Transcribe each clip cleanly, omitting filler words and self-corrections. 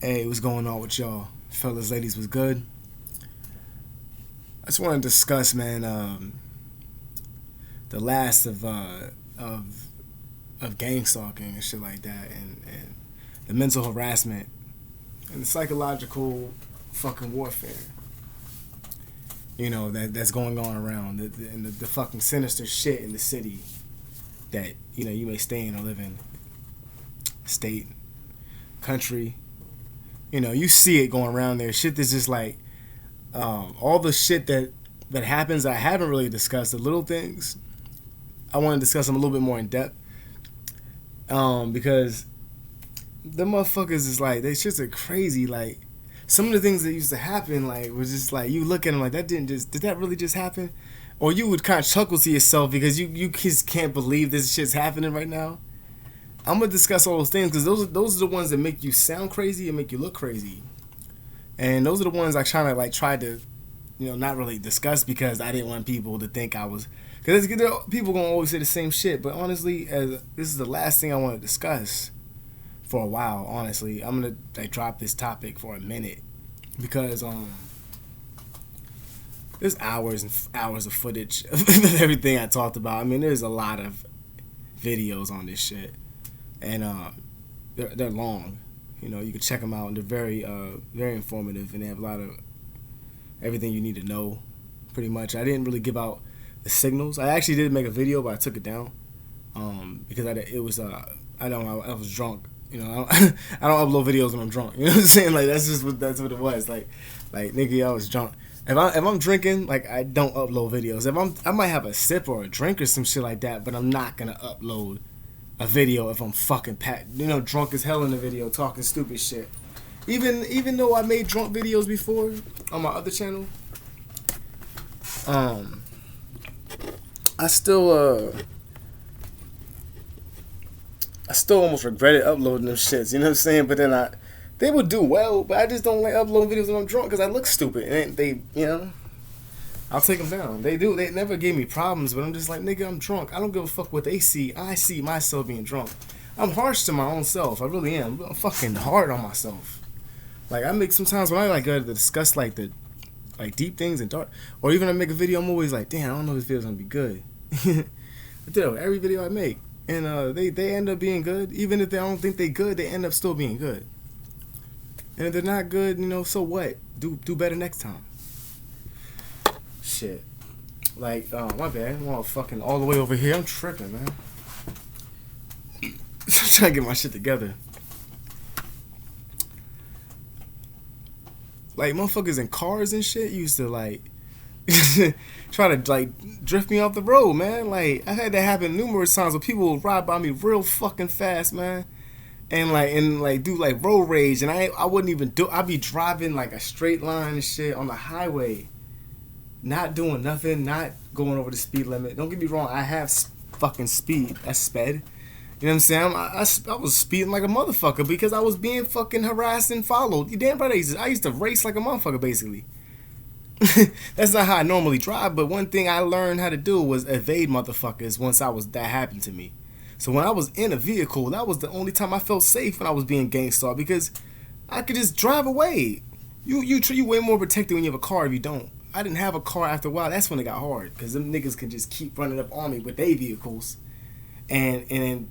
Hey, what's going on with y'all? Fellas, ladies, was good? I just want to discuss, man, the last of of gang stalking and shit like that, and the mental harassment and the psychological fucking warfare, that's going on around, and the fucking sinister shit in the city that, you may stay in or live in, state, country. You see it going around there. Shit that's just like all the shit that happens. I haven't really discussed the little things. I want to discuss them a little bit more in depth, because the motherfuckers is like, they shits are crazy. Like, some of the things that used to happen, like, was just like, you look at them like, did that really just happen? Or you would kind of chuckle to yourself because you just can't believe this shit's happening right now. I'm gonna discuss all those things because those are the ones that make you sound crazy and make you look crazy, and those are the ones I tried to, not really discuss because I didn't want people to think I was, because people gonna always say the same shit. But honestly, as this is the last thing I want to discuss for a while. Honestly, I'm gonna drop this topic for a minute because there's hours and hours of footage of everything I talked about. I mean, there's a lot of videos on this shit. And they're long. You can check them out, and they're very informative, and they have a lot of everything you need to know, pretty much. I didn't really give out the signals. I actually did make a video, but I took it down because I was drunk. I don't upload videos when I'm drunk. You know what I'm saying? Like, that's what it was. Like nigga, I was drunk. If I'm drinking, like, I don't upload videos. I might have a sip or a drink or some shit like that, but I'm not gonna upload a video if I'm fucking drunk as hell in the video talking stupid shit. Even though I made drunk videos before on my other channel, I still almost regretted uploading them shits. You know what I'm saying? But then they would do well, but I just don't like uploading videos when I'm drunk because I look stupid, and I'll take them down. They do. They never gave me problems, but I'm just like, nigga, I'm drunk. I don't give a fuck what they see. I see myself being drunk. I'm harsh to my own self. I really am. I'm fucking hard on myself. Like, I make sometimes when I go to discuss the deep things and dark, or even I make a video, I'm always like, damn, I don't know if this video's gonna be good. I do every video I make, and they end up being good. Even if they don't think they good, they end up still being good. And if they're not good, so what? Do better next time. Shit. Like, my bad. I'm fucking all the way over here. I'm tripping, man. I'm trying to get my shit together. Like, motherfuckers in cars and shit used to, try to, drift me off the road, man. Like, I had that happen numerous times where people would ride by me real fucking fast, man. And do road rage. And I wouldn't even do, I'd be driving a straight line and shit on the highway. Not doing nothing, not going over the speed limit. Don't get me wrong, I have fucking speed. That's sped. You know what I'm saying? I was speeding like a motherfucker because I was being fucking harassed and followed. You damn right I used to race like a motherfucker, basically. That's not how I normally drive, but one thing I learned how to do was evade motherfuckers once that happened to me. So when I was in a vehicle, that was the only time I felt safe when I was being gangstar, because I could just drive away. You way more protected when you have a car if you don't. I didn't have a car after a while. That's when it got hard, because them niggas can just keep running up on me with their vehicles and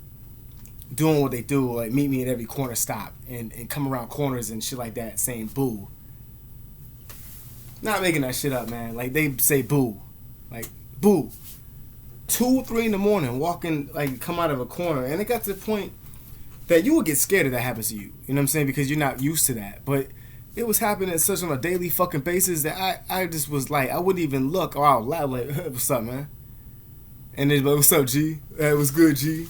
doing what they do, like meet me at every corner stop and come around corners and shit like that saying boo. Not making that shit up, man. Like, they say boo. Like, boo. 2, 3 in the morning, walking, come out of a corner. And it got to the point that you would get scared if that happens to you. You know what I'm saying? Because you're not used to that. But it was happening such on a daily fucking basis that I just was like, I wouldn't even look or out loud like, what's up, man? And they'd be like, what's up, G? Hey, what's good, G?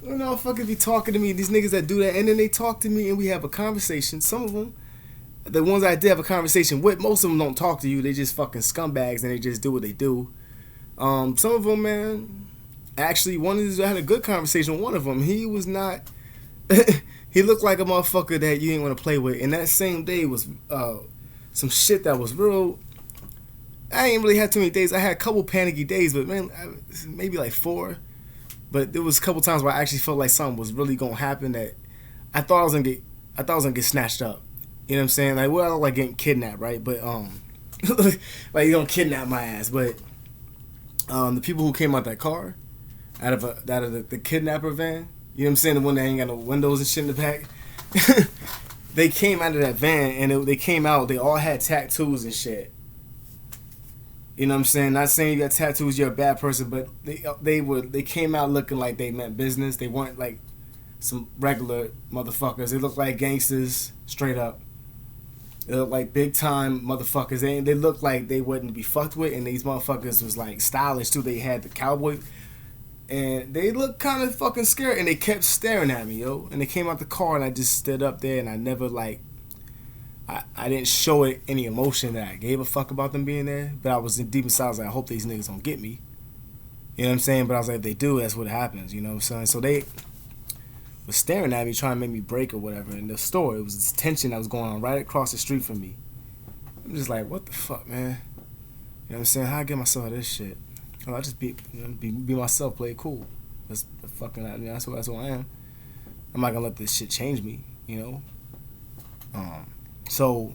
You know, fucking be talking to me, these niggas that do that, and then they talk to me and we have a conversation. Some of them, the ones I did have a conversation with, most of them don't talk to you. They just fucking scumbags and they just do what they do. Some of them, man, actually, I had a good conversation with one of them. He was not... He looked like a motherfucker that you ain't want to play with. And that same day was some shit that was real. I ain't really had too many days. I had a couple panicky days, but man, maybe 4. But there was a couple times where I actually felt like something was really gonna happen that I thought I was gonna get I thought I was gonna get snatched up. You know what I'm saying? Like, well, I look like getting kidnapped, right? But like you don't kidnap my ass. But the people who came out that car, out of the kidnapper van, you know what I'm saying? The one that ain't got no windows and shit in the back. They came out of that van and they came out. They all had tattoos and shit. You know what I'm saying? Not saying you got tattoos, you're a bad person, but they came out looking like they meant business. They weren't like some regular motherfuckers. They looked like gangsters, straight up. They look like big time motherfuckers. They look like they wouldn't be fucked with, and these motherfuckers was like stylish too. They had the cowboy, and they looked kind of fucking scared, and they kept staring at me, yo. And they came out the car, and I just stood up there, and I never like, I didn't show it any emotion that I gave a fuck about them being there, but I was in deep inside. I was like, I hope these niggas don't get me. You know what I'm saying? But I was like, if they do, that's what happens. You know what I'm saying? So they was staring at me, trying to make me break or whatever. In the store, it was this tension that was going on right across the street from me. I'm just like, what the fuck, man? You know what I'm saying? How I get myself out of this shit? Oh, I just be myself, play it cool. That's fucking, that's who I am. I'm not gonna let this shit change me, you know. So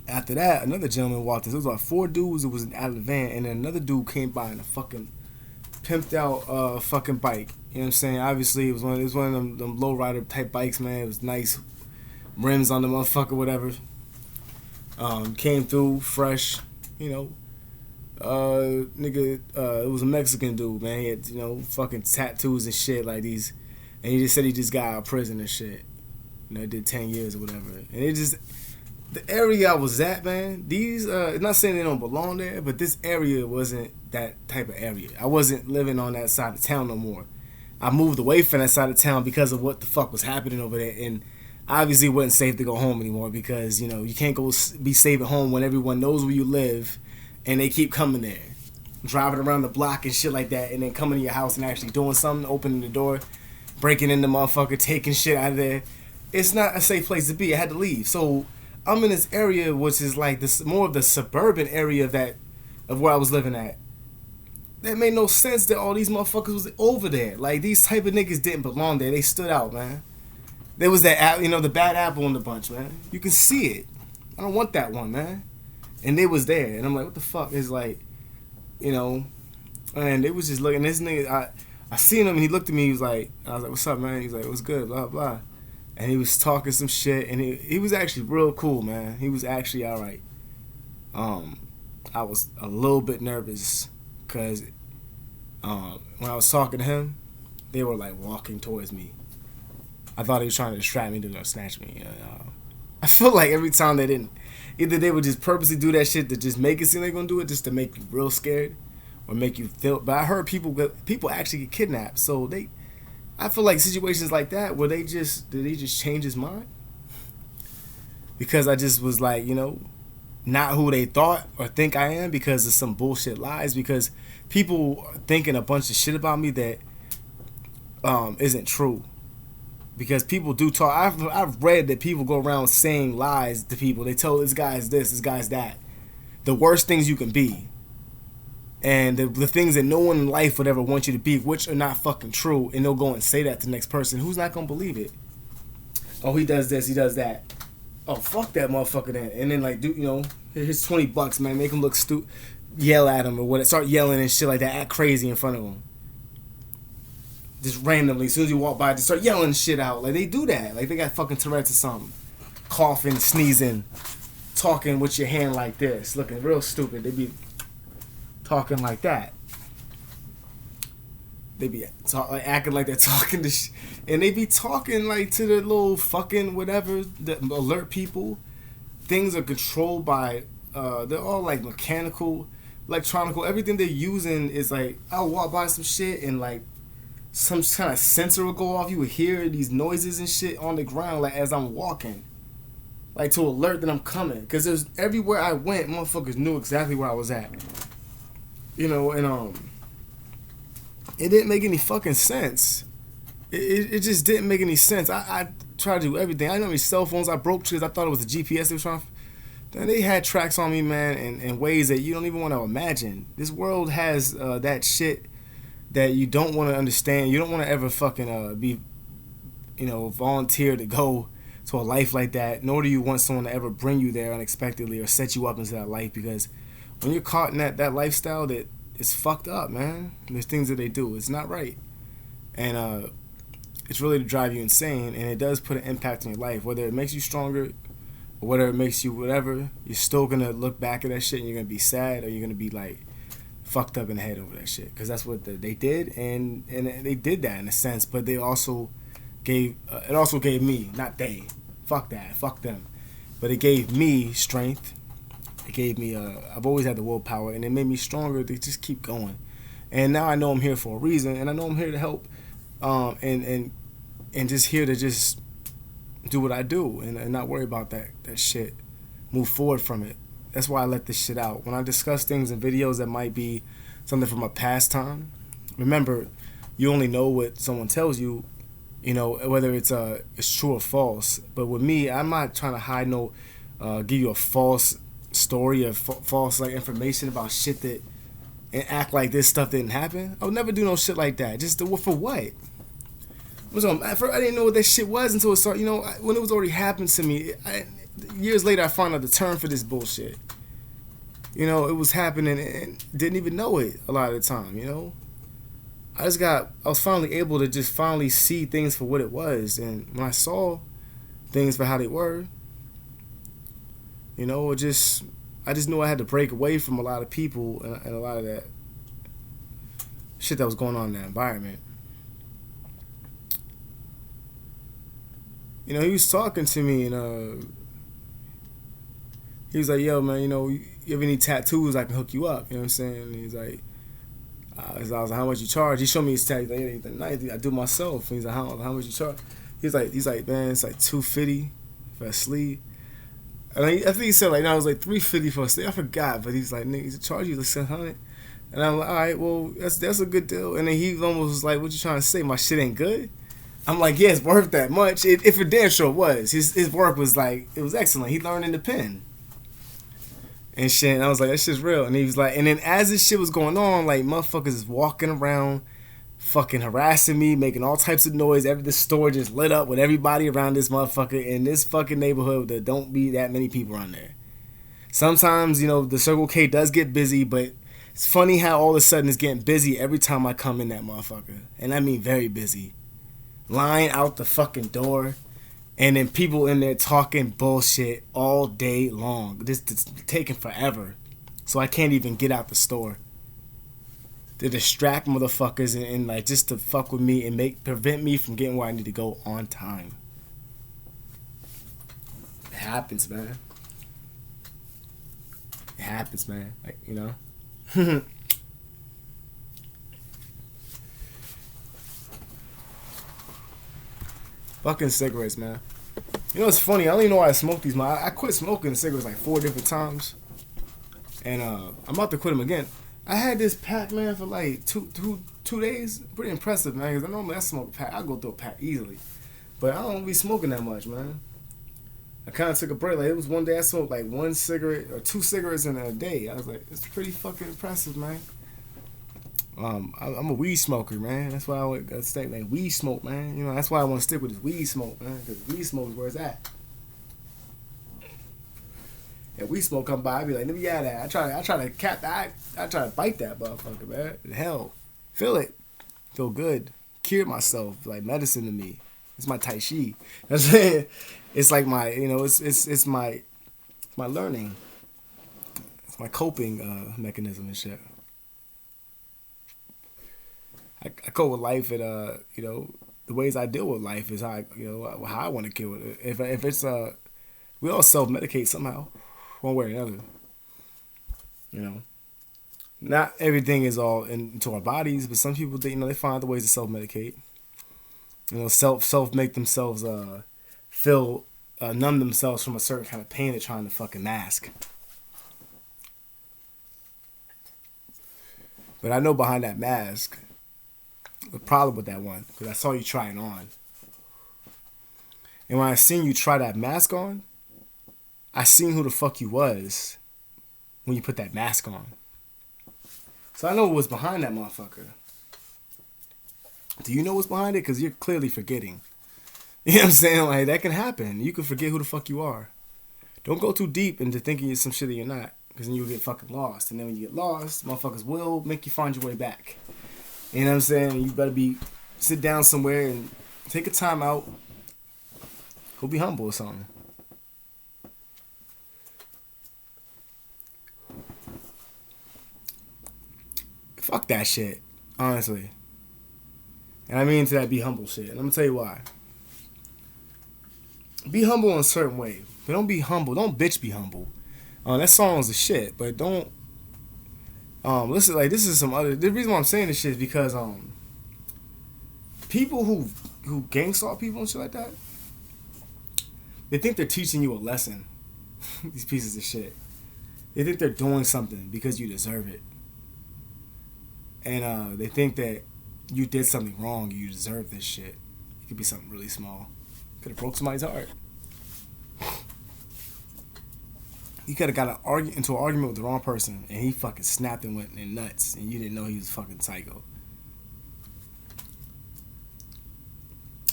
after that, another gentleman walked in. It was like 4 dudes that was out of the van, and then another dude came by in a fucking pimped out fucking bike. You know what I'm saying? Obviously, it was one of them low rider type bikes, man. It was nice rims on the motherfucker, whatever. Came through fresh, you know. Nigga, it was a Mexican dude, man. He had, you know, fucking tattoos and shit like these, and he just said he just got out of prison and shit. You know, did 10 years or whatever. And it just, the area I was at, man, these, not saying they don't belong there, but this area wasn't that type of area. I wasn't living on that side of town no more. I moved away from that side of town because of what the fuck was happening over there. And obviously it wasn't safe to go home anymore because, you know, you can't go be safe at home when everyone knows where you live and they keep coming there. Driving around the block and shit like that and then coming to your house and actually doing something, opening the door, breaking in the motherfucker, taking shit out of there. It's not a safe place to be. I had to leave. So I'm in this area which is like this more of the suburban area of where I was living at. That made no sense that all these motherfuckers was over there. Like, these type of niggas didn't belong there. They stood out, man. There was that, you know, the bad apple in the bunch, man. You can see it. I don't want that one, man. And they was there. And I'm like, what the fuck? It's like, you know, and they was just looking. This nigga, I seen him and he looked at me. He was like, I was like, what's up, man? He was like, what's good, blah, blah. And he was talking some shit. And he was actually real cool, man. He was actually all right. I was a little bit nervous because when I was talking to him, they were like walking towards me. I thought he was trying to distract me to snatch me. I feel like every time they didn't, either they would just purposely do that shit to just make it seem like they're gonna do it just to make you real scared or make you feel. But I heard people actually get kidnapped. So I feel like situations like that where did he just change his mind? Because I just was like, you know, not who they thought or think I am because of some bullshit lies. Because people thinking a bunch of shit about me that isn't true. Because people do talk. I've read that people go around saying lies to people. They tell this guy's this guy's that. The worst things you can be. And the things that no one in life would ever want you to be, which are not fucking true. And they'll go and say that to the next person. Who's not going to believe it? Oh, he does this, he does that. Oh, fuck that motherfucker then. And then, like, dude, you know, here's $20, man. Make him look stupid. Yell at him or what. Start yelling and shit like that. Act crazy in front of him. Just randomly, as soon as you walk by, just start yelling shit out. Like, they do that. Like, they got fucking Tourette's or something. Coughing, sneezing, talking with your hand like this. Looking real stupid. They be talking like that. They be acting like they're talking to and they be talking like to the little fucking whatever, the alert people. Things are controlled by, they're all like mechanical, electronical. Everything they're using is like, I'll walk by some shit and like some kind of sensor will go off. You would hear these noises and shit on the ground like as I'm walking. Like to alert that I'm coming. Because there's everywhere I went, motherfuckers knew exactly where I was at. You know, and it didn't make any fucking sense. It just didn't make any sense. I tried to do everything. I know these cell phones I broke because I thought it was a GPS they were trying to. They had tracks on me, man, in ways that you don't even want to imagine. This world has that shit that you don't want to understand. You don't want to ever fucking be volunteer to go to a life like that, nor do you want someone to ever bring you there unexpectedly or set you up into that life, because when you're caught in that lifestyle, that it's fucked up, man. There's things that they do. It's not right. And it's really to drive you insane, and it does put an impact on your life. Whether it makes you stronger or whether it makes you whatever, you're still gonna look back at that shit and you're gonna be sad, or you're gonna be like fucked up in the head over that shit, because that's what they did, and they did that in a sense. But they also gave it also gave me, not they, fuck that, fuck them, but it gave me strength. It gave me I've always had the willpower, and it made me stronger to just keep going. And now I know I'm here for a reason, and I know I'm here to help, and just here to just do what I do, and not worry about that shit. Move forward from it. That's why I let this shit out. When I discuss things in videos that might be something from a past time, remember, you only know what someone tells you, whether it's true or false. But with me, I'm not trying to hide give you a false story or false like information about shit that, and act like this stuff didn't happen. I would never do no shit like that. Just for what? At first, I didn't know what that shit was until it started. When it was already happened to me. Years later, I found out the term for this bullshit. It was happening and didn't even know it a lot of the time. I was finally able to just finally see things for what it was, and when I saw things for how they were, I just knew I had to break away from a lot of people and a lot of that shit that was going on in that environment. He was talking to me, and he was like, "Yo, man, you ever need tattoos? I can hook you up." You know what I'm saying? And he's like, I was like, "How much you charge?" He showed me his tattoo. He's like, "Nice, I do myself." And he's like, "How much you charge?" He's like, "Man, it's like $250 for a sleeve." And I think he said no, it was like $350 for a sleeve. I forgot, but he's like, "Nigga, he's charge you like $700." And I'm like, "All right, well, that's a good deal." And then he almost was like, "What you trying to say? My shit ain't good?" I'm like, "Yeah, it's worth that much." If it damn sure was. His work was like, it was excellent. He learned in the pen and shit. And I was like, "That shit's real." And he was like, and then as this shit was going on, like motherfuckers is walking around, fucking harassing me, making all types of noise. The store just lit up with everybody around this motherfucker in this fucking neighborhood that don't be that many people around there. Sometimes, the Circle K does get busy, but it's funny how all of a sudden it's getting busy every time I come in that motherfucker. And I mean very busy. Line out the fucking door, and then people in there talking bullshit all day long. This is taking forever, so I can't even get out the store. To distract motherfuckers and like just to fuck with me and prevent me from getting where I need to go on time. It happens, man. It happens, man. Like, Fucking cigarettes, man. It's funny. I don't even know why I smoke these, man. I quit smoking cigarettes like 4 different times, and I'm about to quit them again. I had this pack, man, for like two days. Pretty impressive, man. Because normally I smoke a pack. I go through a pack easily, but I don't be smoking that much, man. I kind of took a break. Like, it was one day I smoked like 1 cigarette or 2 cigarettes in a day. I was like, it's pretty fucking impressive, man. I'm a weed smoker, man. That's why I would stay, man. Weed smoke, man. That's why I want to stick with this weed smoke, man. Because weed smoke is where it's at. And weed smoke come by, I be like, let me out of that. I try to cap that. I try to bite that motherfucker, man. Hell, feel it, feel good, cure myself, like medicine to me. It's my tai chi. You know what I'm saying? It's like my, it's my learning. It's my coping mechanism and shit. I cope with life at the ways I deal with life is how how I want to deal with it. If it's we all self medicate somehow, one way or another. Not everything is all into our bodies, but some people they find the ways to self medicate. Self make themselves feel numb themselves from a certain kind of pain they're trying to fucking mask. But I know behind that mask, the problem with that one, because I saw you try it on. And when I seen you try that mask on, I seen who the fuck you was when you put that mask on. So I know what was behind that motherfucker. Do you know what's behind it? Because you're clearly forgetting. You know what I'm saying? Like that can happen. You can forget who the fuck you are. Don't go too deep into thinking you're some shit that you're not, because then you'll get fucking lost. And then when you get lost, motherfuckers will make you find your way back. You know what I'm saying? You better sit down somewhere and take a time out. Go be humble or something. Fuck that shit, honestly. And I mean to that be humble shit. And I'm gonna tell you why. Be humble in a certain way, but don't be humble. Don't bitch be humble. That song's the shit, but don't. Listen, like this is some other. The reason why I'm saying this shit is because people who gang stalk people and shit like that, they think they're teaching you a lesson. These pieces of shit. They think they're doing something because you deserve it, and they think that you did something wrong. You deserve this shit. It could be something really small. Could have broke somebody's heart. You could have got into an argument with the wrong person, and he fucking snapped and went in nuts, and you didn't know he was fucking psycho.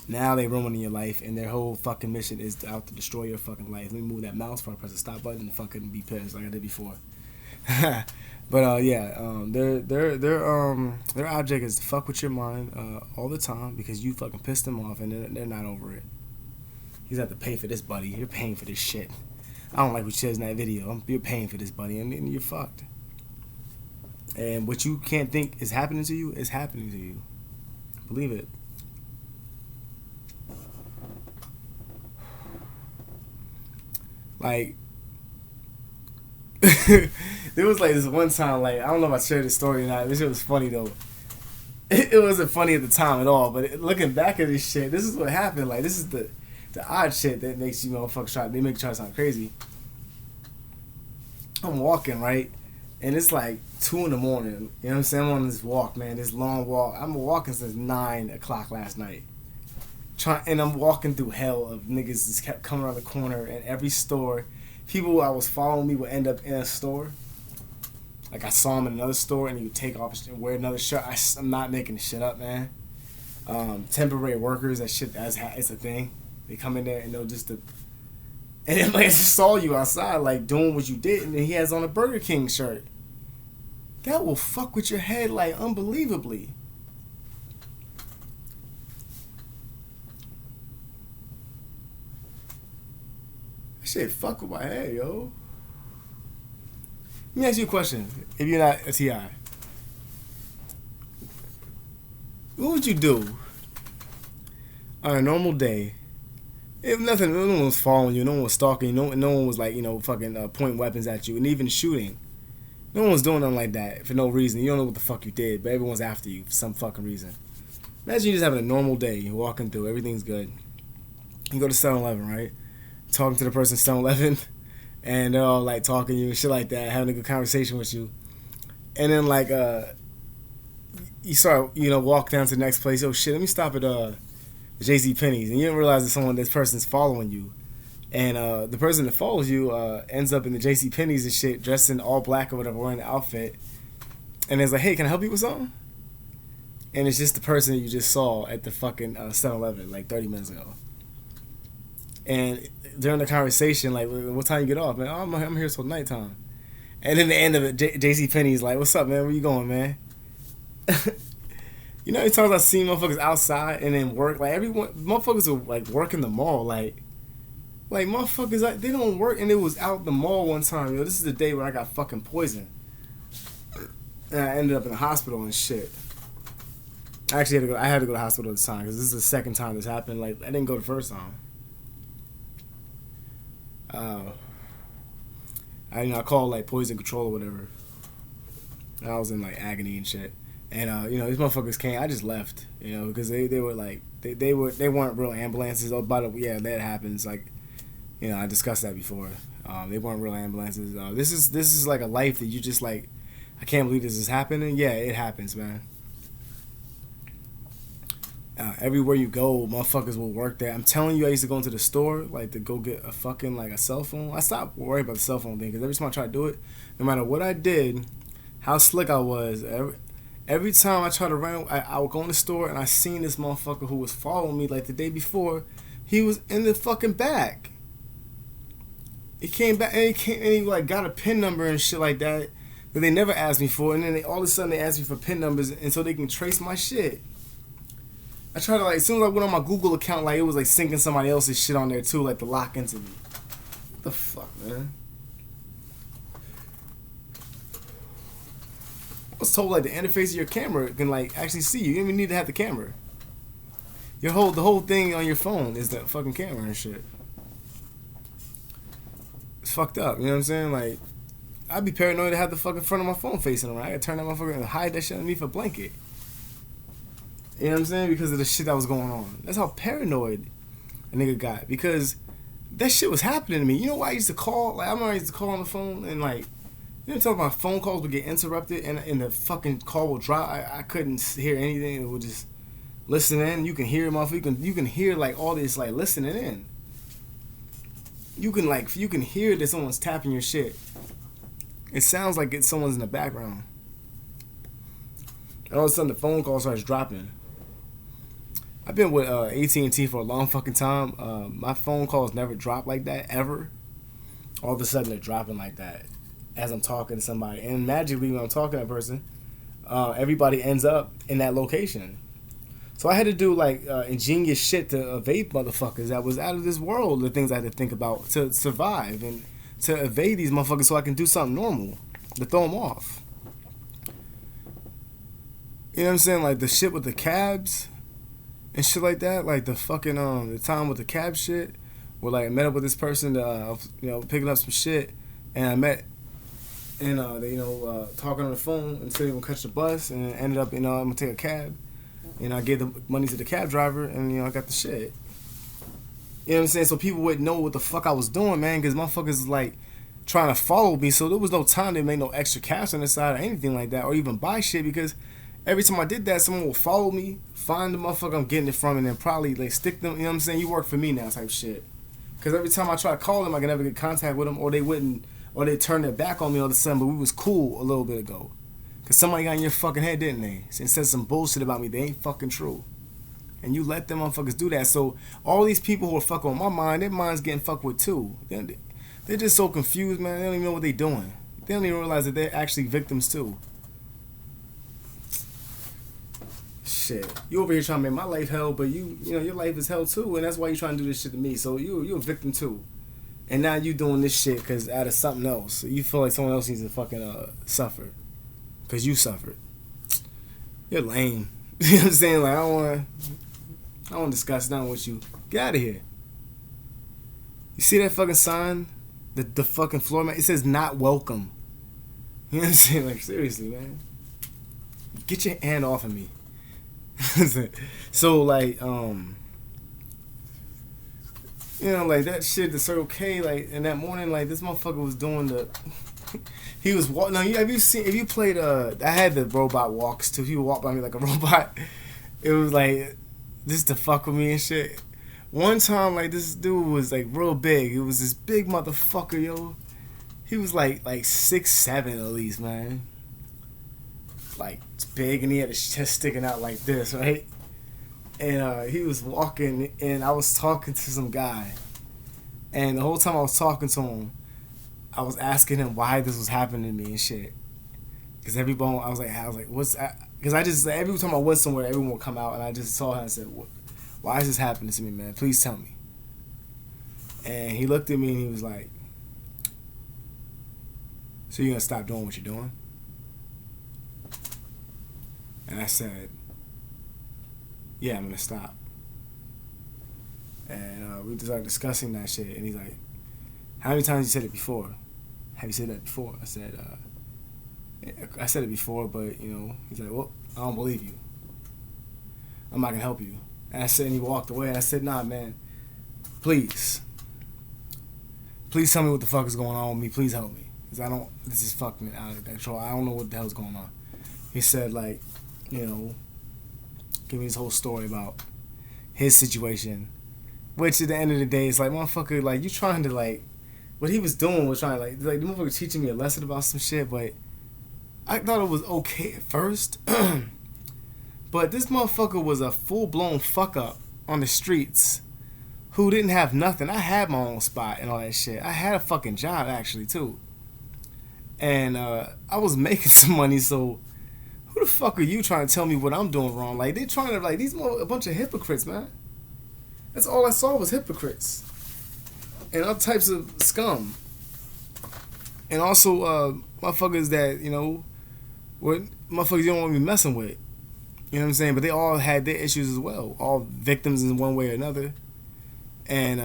Now they ruining your life, and their whole fucking mission is out to destroy your fucking life. Let me move that mouse before I press the stop button and fucking be pissed like I did before. But yeah, their object is to fuck with your mind all the time because you fucking pissed them off, and they're not over it. He's have to pay for this, buddy. You're paying for this shit. I don't like what she says in that video. You're paying for this, buddy, and you're fucked. And what you can't think is happening to you is happening to you. Believe it. Like, there was like this one time, like, I don't know if I shared this story or not. This shit was funny though. It wasn't funny at the time at all, but looking back at this shit, this is what happened. Like, this is the odd shit that makes you motherfuckers they make you try to sound crazy. I'm walking, right? And it's like 2 in the morning. You know what I'm saying? I'm on this walk, man. This long walk. I'm walking since 9 o'clock last night. And I'm walking through hell of niggas just kept coming around the corner, and every store, people I was following me would end up in a store. Like I saw him in another store, and he would take off and wear another shirt. I'm not making this shit up, man. Temporary workers, that shit, it's a thing. They come in there and they'll and then like I just saw you outside like doing what you did, and then he has on a Burger King shirt. That will fuck with your head like unbelievably. Shit, fuck with my head, yo. Let me ask you a question. If you're not a T.I., what would you do on a normal day if no one was following you, no one was stalking you, no one was like, fucking pointing weapons at you, and even shooting? No one was doing nothing like that for no reason. You don't know what the fuck you did, but everyone's after you for some fucking reason. Imagine you just having a normal day. You're walking through, everything's good. You go to 7-Eleven, right? Talking to the person at 7-Eleven, and they're all like talking to you and shit like that, having a good conversation with you. And then like you start, walk down to the next place. Oh shit, let me stop at JC Penney's, and you didn't realize that this person's following you. And the person that follows you ends up in the JC Penney's and shit, dressed in all black or whatever, wearing an outfit. And it's like, hey, can I help you with something? And it's just the person that you just saw at the fucking 7-Eleven like 30 minutes ago. And during the conversation, like, what time you get off, man? Oh, I'm here till nighttime. And then the end of it, JC Penney's like, what's up, man? Where you going, man? You know how many times I've seen motherfuckers outside and then work? Like, motherfuckers will, like, work in the mall. Like motherfuckers, like, they don't work. And it was out the mall one time, yo. This is the day when I got fucking poisoned. And I ended up in the hospital and shit. I had to go to the hospital this time because this is the second time this happened. Like, I didn't go the first time. I called like poison control or whatever. And I was in like agony and shit. And these motherfuckers came. I just left, because they were like they weren't real ambulances. Oh, that happens. Like, I discussed that before. They weren't real ambulances. This is like a life that you just like. I can't believe this is happening. Yeah, it happens, man. Everywhere you go, motherfuckers will work there. I'm telling you, I used to go into the store, like, to go get a fucking, like, a cell phone. I stopped worrying about the cell phone thing, because every time I tried to do it, no matter what I did, how slick I was, every time I tried to run, I would go in the store, and I seen this motherfucker who was following me, like, the day before, He was in the fucking back. He came back and he like got a pin number and shit like that they never asked me for, and then all of a sudden they asked me for pin numbers and so they can trace my shit. I tried to like as soon as I went on my Google account, like it was like syncing somebody else's shit on there too, like to lock into me. What the fuck, man? I was told like the interface of your camera can like actually see you. You don't even need to have the camera. The whole thing on your phone is the fucking camera and shit. It's fucked up, you know what I'm saying? Like, I'd be paranoid to have the fucking front of my phone facing around. I gotta turn that motherfucker and hide that shit underneath a blanket. You know what I'm saying? Because of the shit that was going on. That's how paranoid a nigga got. Because that shit was happening to me. You know why I used to call? Like, I remember I used to call on the phone and like, you know, talking about phone calls would get interrupted and the fucking call would drop. I couldn't hear anything. It would just listen in. You can hear it, motherfucker. You can hear like all this like listening in. You can hear that someone's tapping your shit. It sounds like someone's in the background. And all of a sudden the phone call starts dropping. I've been with AT&T for a long fucking time. My phone calls never drop like that ever. All of a sudden they're dropping like that as I'm talking to somebody, and magically when I'm talking to that person, everybody ends up in that location. So I had to do like ingenious shit to evade motherfuckers that was out of this world. The things I had to think about to survive and to evade these motherfuckers so I can do something normal to throw them off. You know what I'm saying? Like the shit with the cabs and shit like that. Like the fucking the time with the cab shit, where like I met up with this person to picking up some shit, and I met and they talking on the phone and said they were gonna catch the bus, and it ended up I'm gonna take a cab. I gave the money to the cab driver, and I got the shit. You know what I'm saying? So people wouldn't know what the fuck I was doing, man, because motherfuckers is like trying to follow me. So there was no time to make no extra cash on the side or anything like that, or even buy shit, because every time I did that, someone would follow me, find the motherfucker I'm getting it from, and then probably like stick them. You know what I'm saying? You work for me now, type shit. Because every time I try to call them, I can never get contact with them, or they wouldn't, or they turn their back on me all of a sudden. But we was cool a little bit ago. Because somebody got in your fucking head, didn't they? And said some bullshit about me. They ain't fucking true. And you let them motherfuckers do that. So all these people who are fucking on my mind, their mind's getting fucked with too. They're just so confused, man. They don't even know what they're doing. They don't even realize that they're actually victims too. Shit. You over here trying to make my life hell, but your life is hell too. And that's why you trying to do this shit to me. So you're a victim too. And now you doing this shit because out of something else. So you feel like someone else needs to fucking suffer. Because you suffered. You're lame. You know what I'm saying? Like, I don't want to discuss nothing with you. Get out of here. You see that fucking sign? The fucking floor mat? It says not welcome. You know what I'm saying? Like, seriously, man. Get your hand off of me. So, like, like that shit, the Circle K, like, in that morning, like, this motherfucker was doing the... He was walking. Now, if you played? I had the robot walks too. He would walk by me like a robot. It was like just to fuck with me and shit. One time, like this dude was like real big. It was this big motherfucker, yo. He was like 6'7" at least, man. Like big, and he had his chest sticking out like this, right? And he was walking, and I was talking to some guy, and the whole time I was talking to him, I was asking him why this was happening to me and shit. Cause everyone, I was like, what's? Cause I just every time I went somewhere, everyone would come out, and I just saw him and said, why is this happening to me, man? Please tell me. And he looked at me and he was like, so you're gonna stop doing what you're doing? And I said, yeah, I'm gonna stop. And we started discussing that shit, and he's like, how many times you said it before? Have you said that before? I said it before, but he's like, well, I don't believe you. I'm not gonna help you. And I said, and he walked away, and I said, nah, man, please tell me what the fuck is going on with me. Please help me, because this is fucking out of control. I don't know what the hell's going on. He said, like, give me his whole story about his situation, which at the end of the day, it's like, motherfucker, like, you trying to, like, what he was doing was trying to, like the motherfucker was teaching me a lesson about some shit, but I thought it was okay at first. But this motherfucker was a full-blown fuck-up on the streets who didn't have nothing. I had my own spot and all that shit. I had a fucking job actually too, and I was making some money. So who the fuck are you trying to tell me what I'm doing wrong? Like they trying to like these a bunch of hypocrites, man. That's all I saw was hypocrites and all types of scum, and also motherfuckers that what motherfuckers you don't want to be messing with. You know what I'm saying? But they all had their issues as well. All victims in one way or another. And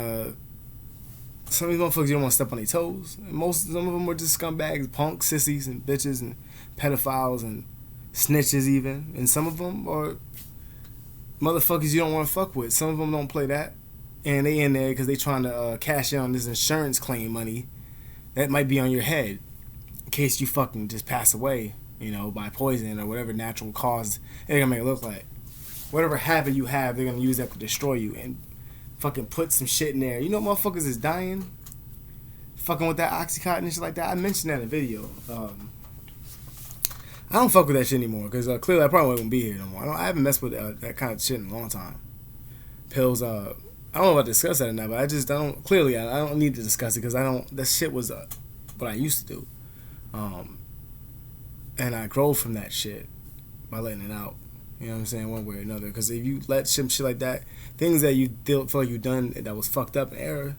some of these motherfuckers you don't want to step on their toes. And some of them were just scumbags, punks, sissies, and bitches, and pedophiles, and snitches even. And some of them are motherfuckers you don't want to fuck with. Some of them don't play that. And they in there because they trying to cash in on this insurance claim money that might be on your head in case you fucking just pass away, by poison or whatever natural cause they're gonna make it look like. Whatever habit you have, they're gonna use that to destroy you and fucking put some shit in there. Motherfuckers is dying fucking with that Oxycontin and shit like that. I mentioned that in a video. I don't fuck with that shit anymore because clearly I probably won't be here no more. I haven't messed with that kind of shit in a long time. Pills, I don't know if I discuss that or not, but I don't need to discuss it because that shit was what I used to do. And I grow from that shit by letting it out. You know what I'm saying? One way or another. Because if you let some shit like that, things that you feel like you've done that was fucked up in error,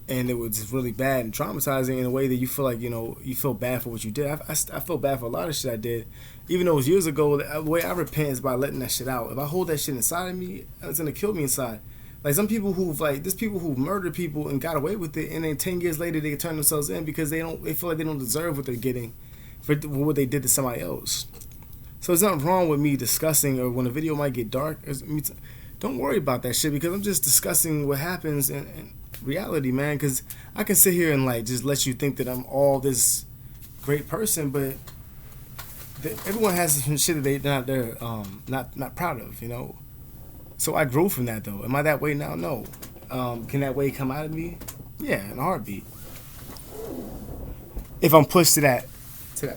and it was just really bad and traumatizing in a way that you feel like, you feel bad for what you did. I feel bad for a lot of shit I did. Even though it was years ago, the way I repent is by letting that shit out. If I hold that shit inside of me, it's going to kill me inside. Like some people there's people who murdered people and got away with it, and then 10 years later they turn themselves in because they feel like they don't deserve what they're getting for what they did to somebody else. So there's nothing wrong with me discussing, or when a video might get dark, don't worry about that shit because I'm just discussing what happens in reality, man. Because I can sit here and like just let you think that I'm all this great person, but everyone has some shit that they're not proud of, So I grew from that though. Am I that way now? No. Can that way come out of me? Yeah, in a heartbeat. If I'm pushed to that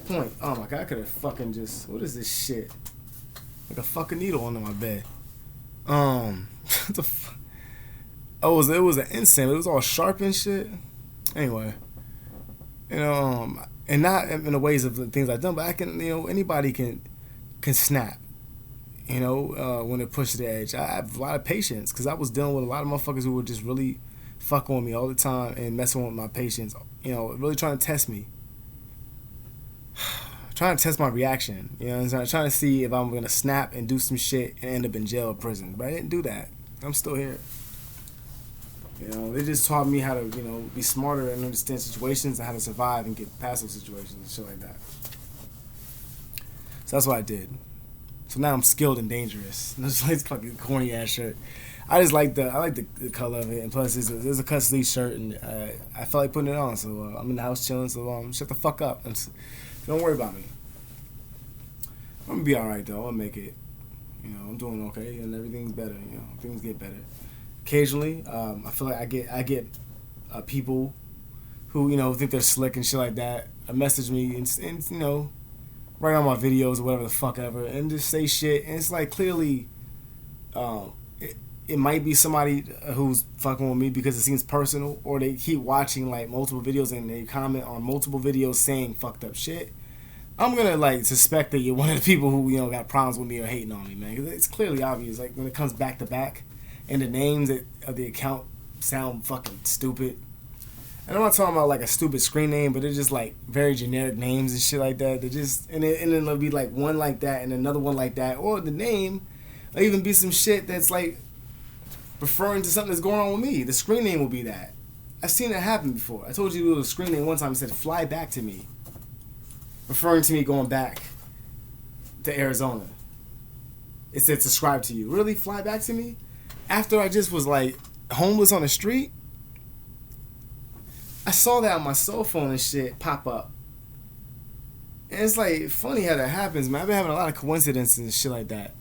point. Oh my god, I could have fucking just, what is this shit? Like a fucking needle under my bed. What the fuck? Oh, it was an incense. It was all sharp and shit. Anyway, and not in the ways of the things I've done, but I can, anybody can snap. When they're pushed to the edge. I have a lot of patience because I was dealing with a lot of motherfuckers who were just really fucking with me all the time and messing with my patience. Really trying to test me. Trying to test my reaction. I'm trying to see if I'm going to snap and do some shit and end up in jail or prison. But I didn't do that. I'm still here. They just taught me how to, be smarter and understand situations and how to survive and get past those situations and shit like that. So that's what I did. So now I'm skilled and dangerous. That's like fucking corny ass shirt. I like the color of it, and plus it's a cut sleeve shirt, and I felt like putting it on. So I'm in the house chilling. So shut the fuck up. Don't worry about me. I'm gonna be all right though. I'll make it. I'm doing okay, and everything's better. Things get better. Occasionally, I feel like I get people who think they're slick and shit like that. Message me and write on my videos or whatever the fuck ever, and just say shit. And it's like clearly, it might be somebody who's fucking with me because it seems personal, or they keep watching like multiple videos and they comment on multiple videos saying fucked up shit. I'm gonna like suspect that you're one of the people who got problems with me or hating on me, man. Because it's clearly obvious. Like when it comes back to back, and the names of the account sound fucking stupid. And I'm not talking about like a stupid screen name, but they're just like very generic names and shit like that. They're just and then it'll be like one like that and another one like that, or the name, or even be some shit that's like referring to something that's going on with me. The screen name will be that. I've seen that happen before. I told you it was a screen name one time. It said "Fly back to me," referring to me going back to Arizona. It said "Subscribe to you." Really, fly back to me after I just was like homeless on the street. I saw that on my cell phone and shit pop up. And it's like funny how that happens, man. I've been having a lot of coincidences and shit like that.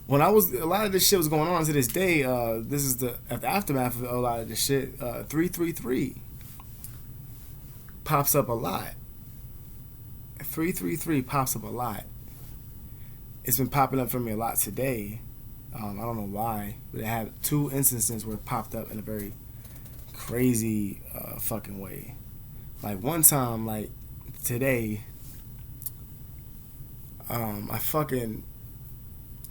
A lot of this shit was going on to this day. This is the aftermath of a lot of this shit. 333 pops up a lot. 333 pops up a lot. It's been popping up for me a lot today. I don't know why, but it had two instances where it popped up in a very crazy fucking way. Like one time, like today, I fucking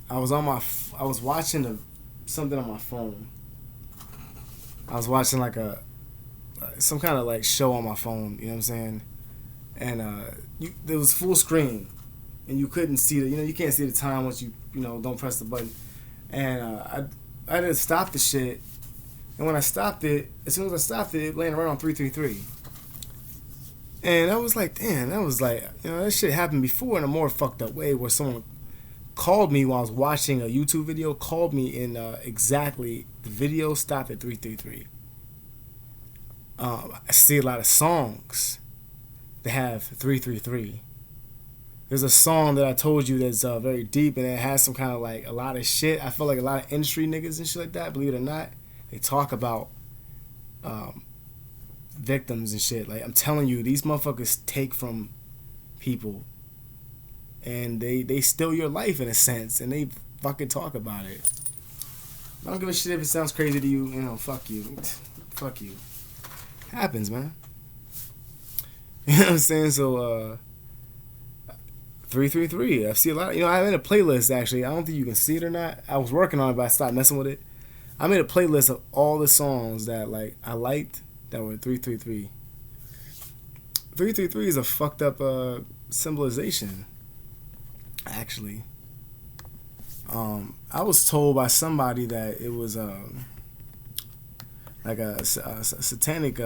I was on my I was watching something on my phone. I was watching like a some kind of like show on my phone. You know what I'm saying? And it was full screen, and you couldn't see the you can't see the time once you know don't press the button. And I just stopped the shit. And when I stopped it, as soon as I stopped it, it landed right on 333. And I was like, damn, that was like, that shit happened before in a more fucked up way where someone called me while I was watching a YouTube video, called me in exactly, the video stopped at 333. I see a lot of songs that have 333. There's a song that I told you that's very deep and it has some kind of like a lot of shit. I feel like a lot of industry niggas and shit like that, believe it or not, they talk about um, victims and shit. Like I'm telling you, these motherfuckers take from people and they steal your life in a sense and they fucking talk about it. I don't give a shit if it sounds crazy to you, fuck you. Fuck you. Happens, man. You know what I'm saying? So 333. I see a lot. I made a playlist actually. I don't think you can see it or not. I was working on it, but I stopped messing with it. I made a playlist of all the songs that like I liked that were 333. 333 is a fucked up symbolization. Actually, I was told by somebody that it was like a satanic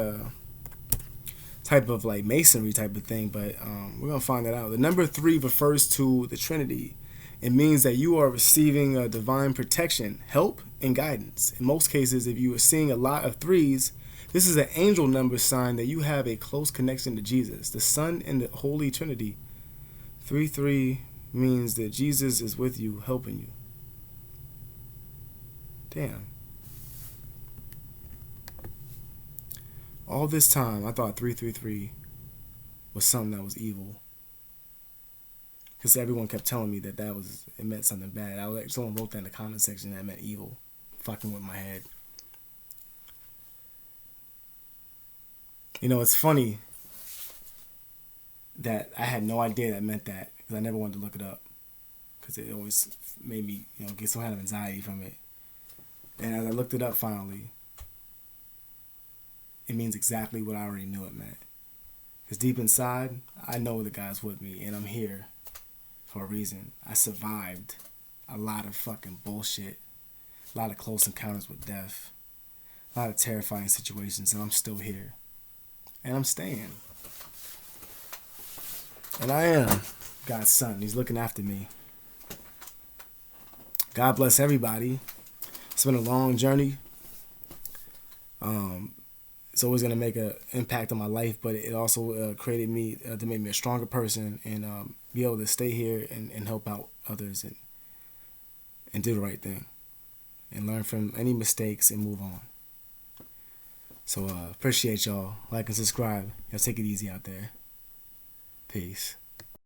type of like masonry type of thing, but we're gonna find that out. The number 3 refers to the Trinity. It means that you are receiving a divine protection, help, and guidance. In most cases, if you are seeing a lot of threes, this is an angel number sign that you have a close connection to Jesus, the Son, and the Holy Trinity. 3-3 means that Jesus is with you, helping you. Damn. All this time, I thought 333 was something that was evil. Because everyone kept telling me that it meant something bad. Someone wrote that in the comment section that it meant evil. Fucking with my head. It's funny that I had no idea that meant that. Because I never wanted to look it up. Because it always made me, get some kind of anxiety from it. And as I looked it up finally, it means exactly what I already knew it meant. Because deep inside, I know the God's with me. And I'm here for a reason. I survived a lot of fucking bullshit, a lot of close encounters with death, a lot of terrifying situations, and I'm still here. And I'm staying. And I am God's son. He's looking after me. God bless everybody. It's been a long journey. It's always going to make an impact on my life, but it also created me to make me a stronger person and be able to stay here and help out others and do the right thing and learn from any mistakes and move on. So appreciate y'all. Like and subscribe. Y'all take it easy out there. Peace.